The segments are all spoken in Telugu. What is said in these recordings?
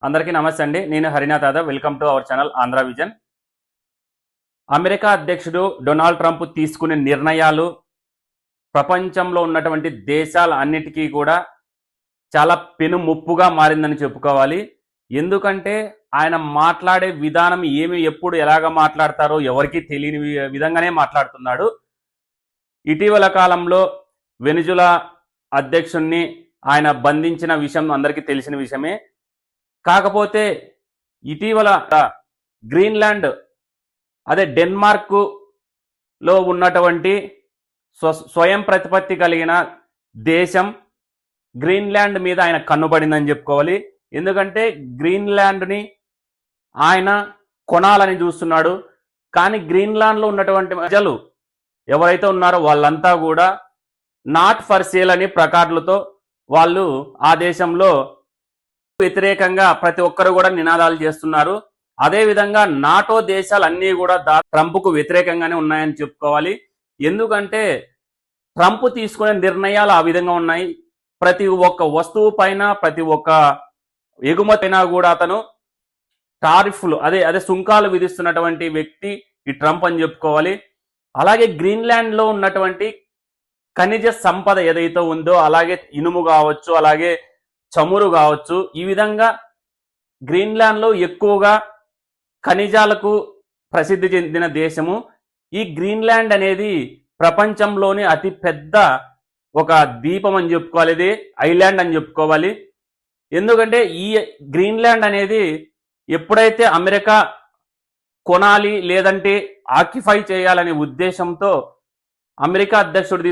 అందరికీ నమస్తే అండి. నేను Harinath Yadav. Welcome to our channel Andhra vision. America అధ్యక్షుడు డొనాల్డ్ ట్రంప్ తీసుకునే నిర్ణయాలు ప్రపంచంలో ఉన్నటువంటి దేశాల అన్నిటికీ కూడా చాలా పెనుముప్పుగా మారిందని చెప్పుకోవాలి. ఎందుకంటే ఆయన మాట్లాడే విధానం ఎప్పుడు ఎలాగ మాట్లాడతారో ఎవరికీ తెలియని విధంగానే మాట్లాడుతున్నాడు. ఇటీవల కాలంలో వెనిజులా అధ్యక్షుణ్ణి ఆయన బంధించిన విషయం అందరికీ తెలిసిన విషయమే. కాకపోతే ఇటీవల గ్రీన్లాండ్ అదే డెన్మార్క్లో ఉన్నటువంటి స్వయం ప్రతిపత్తి కలిగిన దేశం గ్రీన్లాండ్ మీద ఆయన కన్నుపడిందని చెప్పుకోవాలి. ఎందుకంటే గ్రీన్లాండ్ని ఆయన కొనాలని చూస్తున్నాడు. కానీ గ్రీన్లాండ్లో ఉన్నటువంటి ప్రజలు ఎవరైతే ఉన్నారో వాళ్ళంతా కూడా నాట్ ఫర్ సేల్ అని ప్లకార్డులతో వాళ్ళు ఆ దేశంలో వ్యతిరేకంగా ప్రతి ఒక్కరు కూడా నినాదాలు చేస్తున్నారు. అదేవిధంగా నాటో దేశాలన్నీ కూడా ట్రంప్కు వ్యతిరేకంగానే ఉన్నాయని చెప్పుకోవాలి. ఎందుకంటే ట్రంప్ తీసుకునే నిర్ణయాలు ఆ విధంగా ఉన్నాయి. ప్రతి ఒక్క వస్తువు పైన ప్రతి ఒక్క ఎగుమతి అయినా కూడా అతను టారిఫ్లు అదే సుంకాలు విధిస్తున్నటువంటి వ్యక్తి ఈ ట్రంప్ అని చెప్పుకోవాలి. అలాగే గ్రీన్లాండ్లో ఉన్నటువంటి ఖనిజ సంపద ఏదైతే ఉందో, అలాగే ఇనుము కావచ్చు, అలాగే చమురు కావచ్చు, ఈ విధంగా గ్రీన్లాండ్లో ఎక్కువగా ఖనిజాలకు ప్రసిద్ధి చెందిన దేశము. ఈ గ్రీన్లాండ్ అనేది ప్రపంచంలోని అతి పెద్ద ఒక ద్వీపం అని చెప్పుకోవాలి. ఇది ఐలాండ్ అని చెప్పుకోవాలి. ఎందుకంటే ఈ గ్రీన్లాండ్ అనేది ఎప్పుడైతే అమెరికా కొనాలి లేదంటే ఆక్యుపై చేయాలనే ఉద్దేశంతో అమెరికా అధ్యక్షుడు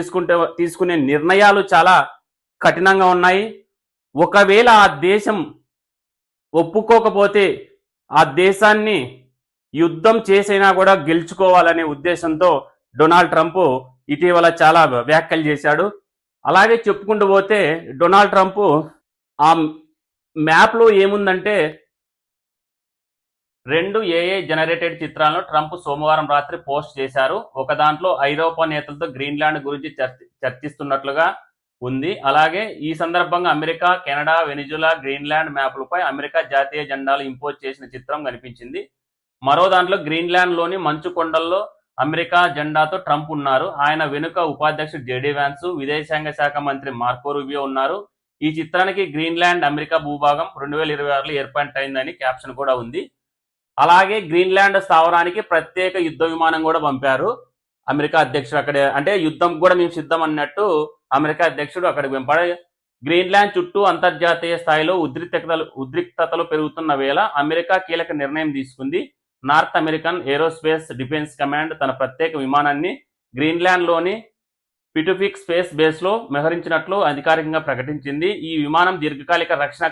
తీసుకునే నిర్ణయాలు చాలా కఠినంగా ఉన్నాయి. ఒకవేళ ఆ దేశం ఒప్పుకోకపోతే ఆ దేశాన్ని యుద్ధం చేసైనా కూడా గెలుచుకోవాలనే ఉద్దేశంతో డొనాల్డ్ ట్రంప్ ఇటీవల చాలా వ్యాఖ్యలు చేశాడు. అలాగే చెప్పుకుంటూ పోతే డొనాల్డ్ ట్రంప్ ఆ మ్యాప్లో ఏముందంటే 2 AI జనరేటెడ్ చిత్రాలను ట్రంప్ సోమవారం రాత్రి పోస్ట్ చేశారు. ఒక దాంట్లో ఐరోపా నేతలతో గ్రీన్లాండ్ గురించి చర్చిస్తున్నట్లుగా ఉంది. అలాగే ఈ సందర్భంగా అమెరికా, కెనడా, వెనిజులా, గ్రీన్లాండ్ మ్యాప్లపై అమెరికా జాతీయ జెండాలు ఇంపోజ్ చేసిన చిత్రం కనిపించింది. మరో దాంట్లో గ్రీన్లాండ్లోని మంచు కొండల్లో అమెరికా జెండాతో ట్రంప్ ఉన్నారు. ఆయన వెనుక ఉపాధ్యక్షుడు జేడీ వ్యాన్స్, విదేశాంగ శాఖ మంత్రి మార్కో రూబియో ఉన్నారు. ఈ చిత్రానికి గ్రీన్లాండ్ అమెరికా భూభాగం 2026లో ఏర్పాటైందని క్యాప్షన్ కూడా ఉంది. అలాగే గ్రీన్లాండ్ స్థావరానికి ప్రత్యేక యుద్ధ విమానం కూడా పంపారు అమెరికా అధ్యక్షుడు. అక్కడే అంటే యుద్ధం కూడా మేము సిద్ధం అన్నట్టు అమెరికా అధ్యక్షుడు అక్కడికి వెంపడ. గ్రీన్లాండ్ చుట్టూ అంతర్జాతీయ స్థాయిలో ఉద్రిక్తతలు పెరుగుతున్న వేళ అమెరికా కీలక నిర్ణయం తీసుకుంది. North American aerospace defence command తన ప్రత్యేక విమానాన్ని గ్రీన్లాండ్లోని పిటుఫిక్ స్పేస్ బేస్లో మోహరించినట్లు అధికారికంగా ప్రకటించింది. ఈ విమానం దీర్ఘకాలిక రక్షణ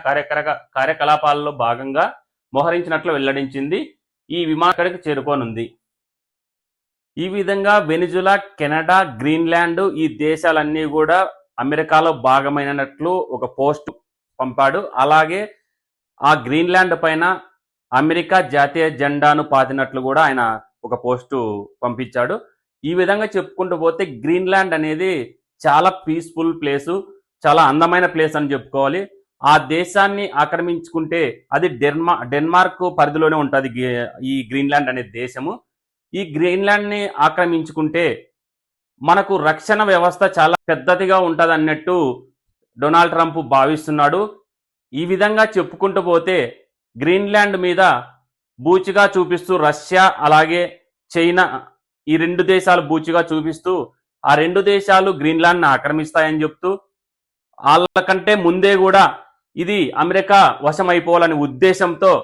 కార్యకలాపాల్లో భాగంగా మోహరించినట్లు వెల్లడించింది. ఈ విమానం అక్కడికి చేరుకోనుంది. ఈ విధంగా వెనిజులా, కెనడా, గ్రీన్లాండ్ ఈ దేశాలన్నీ కూడా అమెరికాలో భాగమైనట్లు ఒక పోస్ట్ పంపాడు. అలాగే ఆ గ్రీన్లాండ్ పైన అమెరికా జాతీయ జెండాను పాతినట్లు కూడా ఆయన ఒక పోస్టు పంపించాడు. ఈ విధంగా చెప్పుకుంటూ పోతే గ్రీన్లాండ్ అనేది చాలా పీస్ఫుల్ ప్లేసు, చాలా అందమైన ప్లేస్ అని చెప్పుకోవాలి. ఆ దేశాన్ని ఆక్రమించుకుంటే అది డెన్మార్క్ పరిధిలోనే ఉంటుంది ఈ గ్రీన్లాండ్ అనే దేశము. ఈ గ్రీన్లాండ్ని ఆక్రమించుకుంటే మనకు రక్షణ వ్యవస్థ చాలా పెద్దదిగా ఉంటుంది అన్నట్టు డొనాల్డ్ ట్రంప్ భావిస్తున్నాడు. ఈ విధంగా చెప్పుకుంటూ పోతే గ్రీన్లాండ్ మీద బూచిగా చూపిస్తూ రష్యా అలాగే చైనా ఈ 2 దేశాలు బూచిగా చూపిస్తూ ఆ 2 దేశాలు గ్రీన్లాండ్ని ఆక్రమిస్తాయని చెప్తూ వాళ్ళకంటే ముందే కూడా ఇది అమెరికా వశమైపోవాలనే ఉద్దేశంతో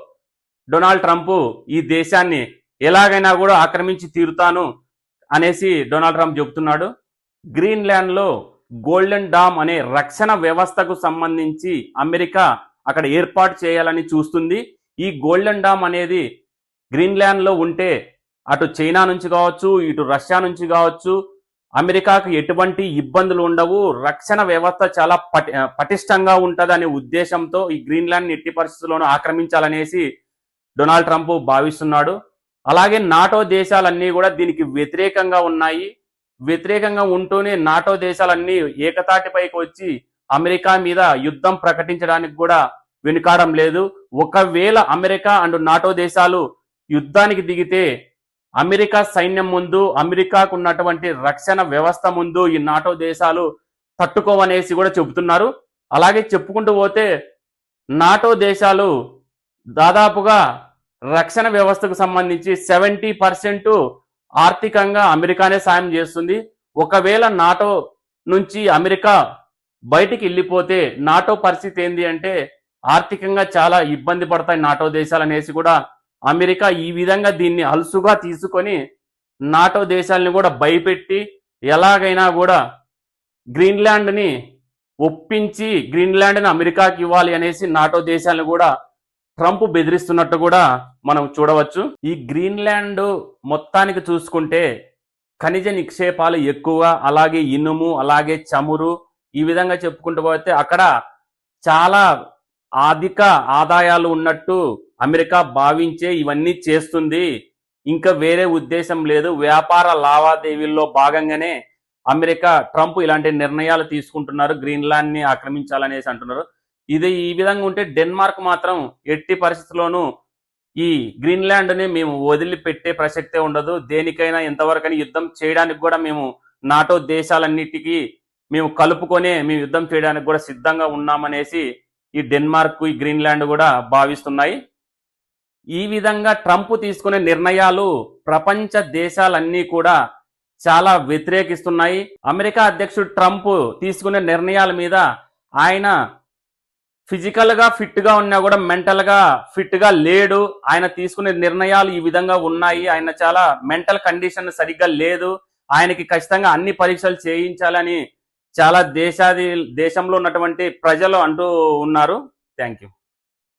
డొనాల్డ్ ట్రంప్ ఈ దేశాన్ని ఎలాగైనా కూడా ఆక్రమించి తీరుతాను అనేసి డొనాల్డ్ ట్రంప్ చెబుతున్నాడు. గ్రీన్లాండ్లో గోల్డెన్ డామ్ అనే రక్షణ వ్యవస్థకు సంబంధించి అమెరికా అక్కడ ఏర్పాటు చేయాలని చూస్తుంది. ఈ గోల్డెన్ డామ్ అనేది గ్రీన్లాండ్లో ఉంటే అటు చైనా నుంచి కావచ్చు, ఇటు రష్యా నుంచి కావచ్చు, అమెరికాకు ఎటువంటి ఇబ్బందులు ఉండవు, రక్షణ వ్యవస్థ చాలా పటిష్టంగా ఉంటుంది అనే ఉద్దేశంతో ఈ గ్రీన్లాండ్ ఎట్టి పరిస్థితుల్లోనూ ఆక్రమించాలనేసి డొనాల్డ్ ట్రంప్ భావిస్తున్నాడు. అలాగే నాటో దేశాలన్నీ కూడా దీనికి వ్యతిరేకంగా ఉన్నాయి. వ్యతిరేకంగా ఉంటూనే నాటో దేశాలన్నీ ఏకతాటిపైకి వచ్చి అమెరికా మీద యుద్ధం ప్రకటించడానికి కూడా వెనుకాడం లేదు. ఒకవేళ అమెరికా అండ్ నాటో దేశాలు యుద్ధానికి దిగితే అమెరికా సైన్యం ముందు, అమెరికాకు ఉన్నటువంటి రక్షణ వ్యవస్థ ముందు ఈ నాటో దేశాలు తట్టుకోవనేసి కూడా చెబుతున్నారు. అలాగే చెప్పుకుంటూ పోతే నాటో దేశాలు దాదాపుగా రక్షణ వ్యవస్థకు సంబంధించి 70% ఆర్థికంగా అమెరికానే సాయం చేస్తుంది. ఒకవేళ నాటో నుంచి అమెరికా బయటికి వెళ్ళిపోతే నాటో పరిస్థితి ఏంది అంటే ఆర్థికంగా చాలా ఇబ్బంది పడతాయి నాటో దేశాలు అనేసి కూడా అమెరికా ఈ విధంగా దీన్ని అలుసుగా తీసుకొని నాటో దేశాలని కూడా భయపెట్టి ఎలాగైనా కూడా గ్రీన్లాండ్ని ఒప్పించి గ్రీన్లాండ్ని అమెరికాకి ఇవ్వాలి అనేసి నాటో దేశాలను కూడా ట్రంప్ బెదిరిస్తున్నట్టు కూడా మనం చూడవచ్చు. ఈ గ్రీన్లాండ్ మొత్తానికి చూసుకుంటే ఖనిజ నిక్షేపాలు ఎక్కువ, అలాగే ఇనుము, అలాగే చమురు, ఈ విధంగా చెప్పుకుంటూ పోతే అక్కడ చాలా అధిక ఆదాయాలు ఉన్నట్టు అమెరికా భావించే ఇవన్నీ చేస్తుంది. ఇంకా వేరే ఉద్దేశం లేదు. వ్యాపార లావాదేవీల్లో భాగంగానే అమెరికా ట్రంప్ ఇలాంటి నిర్ణయాలు తీసుకుంటున్నారు, గ్రీన్లాండ్ ని ఆక్రమించాలనేసి అంటున్నారు. ఇది ఈ విధంగా ఉంటే డెన్మార్క్ మాత్రం ఎట్టి పరిస్థితుల్లోనూ ఈ గ్రీన్లాండ్ ని మేము వదిలిపెట్టే ప్రసక్తే ఉండదు. దేనికైనా ఎంతవరకైనా యుద్ధం చేయడానికి కూడా మేము నాటో దేశాలన్నిటికీ మేము కలుపుకొనే మేము యుద్ధం చేయడానికి కూడా సిద్ధంగా ఉన్నామనేసి ఈ డెన్మార్క్, ఈ గ్రీన్లాండ్ కూడా భావిస్తున్నాయి. ఈ విధంగా ట్రంప్ తీసుకునే నిర్ణయాలు ప్రపంచ దేశాలన్నీ కూడా చాలా వ్యతిరేకిస్తున్నాయి. అమెరికా అధ్యక్షుడు ట్రంప్ తీసుకునే నిర్ణయాల మీద ఆయన ఫిజికల్ గా ఫిట్ గా ఉన్నా కూడా మెంటల్ గా ఫిట్ గా లేడు. ఆయన తీసుకునే నిర్ణయాలు ఈ విధంగా ఉన్నాయి. ఆయన చాలా మెంటల్ కండిషన్ సరిగ్గా లేదు. ఆయనకి ఖచ్చితంగా అన్ని పరీక్షలు చేయించాలని చాలా దేశంలో ఉన్నటువంటి ప్రజలు అంటూ ఉన్నారు. Thank you.